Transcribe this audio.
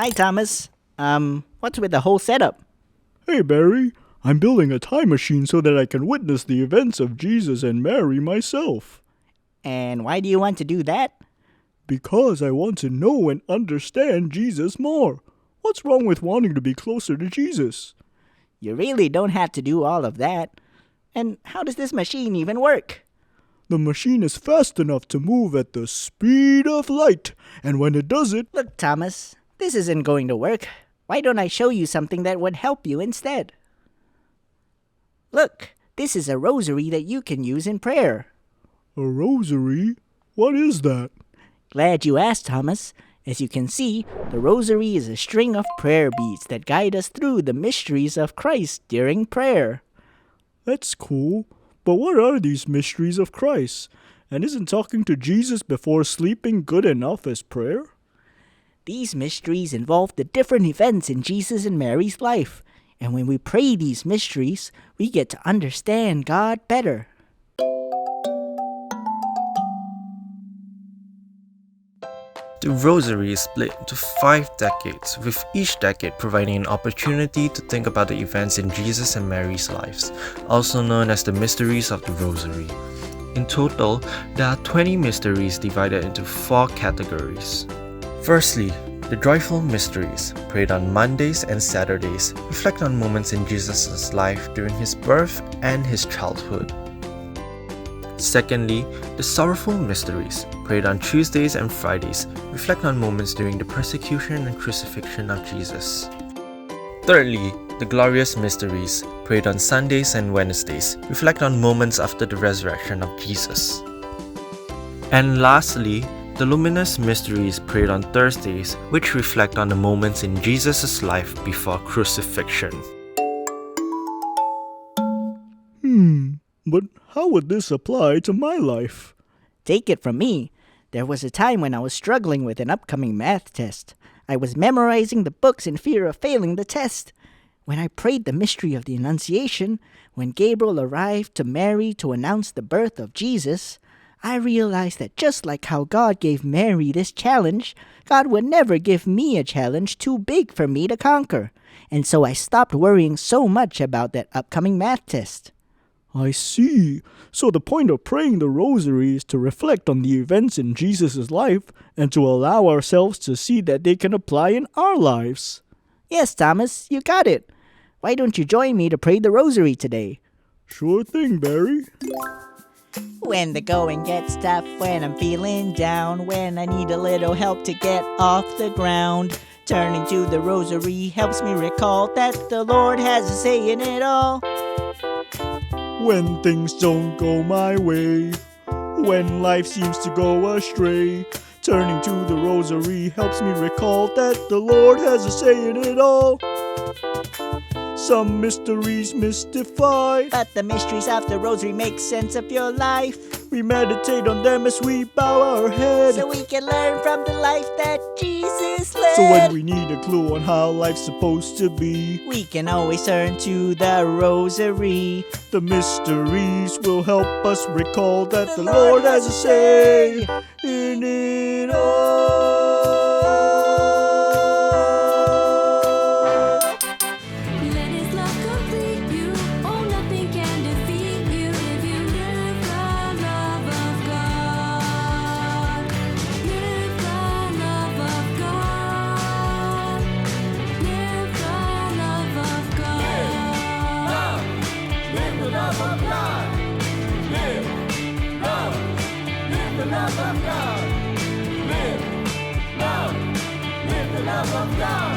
Hi, Thomas. What's with the whole setup? Hey, Barry. I'm building a time machine so that I can witness the events of Jesus and Mary myself. And why do you want to do that? Because I want to know and understand Jesus more. What's wrong with wanting to be closer to Jesus? You really don't have to do all of that. And how does this machine even work? The machine is fast enough to move at the speed of light, and when it does it... Look, Thomas, this isn't going to work. Why don't I show you something that would help you instead? Look, this is a rosary that you can use in prayer. A rosary? What is that? Glad you asked, Thomas. As you can see, the rosary is a string of prayer beads that guide us through the mysteries of Christ during prayer. That's cool. But what are these mysteries of Christ? And isn't talking to Jesus before sleeping good enough as prayer? These mysteries involve the different events in Jesus and Mary's life. And when we pray these mysteries, we get to understand God better. The Rosary is split into 5 decades, with each decade providing an opportunity to think about the events in Jesus and Mary's lives, also known as the Mysteries of the Rosary. In total, there are 20 mysteries divided into 4 categories. Firstly, the Joyful Mysteries, prayed on Mondays and Saturdays, reflect on moments in Jesus' life during his birth and his childhood. Secondly, the Sorrowful Mysteries, prayed on Tuesdays and Fridays, reflect on moments during the persecution and crucifixion of Jesus. Thirdly, the Glorious Mysteries, prayed on Sundays and Wednesdays, reflect on moments after the resurrection of Jesus. And lastly, the Luminous Mysteries, prayed on Thursdays, which reflect on the moments in Jesus' life before crucifixion. But how would this apply to my life? Take it from me. There was a time when I was struggling with an upcoming math test. I was memorizing the books in fear of failing the test. When I prayed the mystery of the Annunciation, when Gabriel arrived to Mary to announce the birth of Jesus, I realized that just like how God gave Mary this challenge, God would never give me a challenge too big for me to conquer. And so I stopped worrying so much about that upcoming math test. I see. So the point of praying the rosary is to reflect on the events in Jesus' life and to allow ourselves to see that they can apply in our lives. Yes, Thomas, you got it. Why don't you join me to pray the rosary today? Sure thing, Barry. When the going gets tough, when I'm feeling down, when I need a little help to get off the ground, turning to the rosary helps me recall that the Lord has a say in it all. When things don't go my way, when life seems to go astray, turning to the rosary helps me recall that the Lord has a say in it all. Some mysteries mystify, but the mysteries of the rosary make sense of your life. We meditate on them as we bow our head, so we can learn from the life that Jesus led. So when we need a clue on how life's supposed to be, we can always turn to the rosary. The mysteries will help us recall that the Lord has a say in it all. Love of God.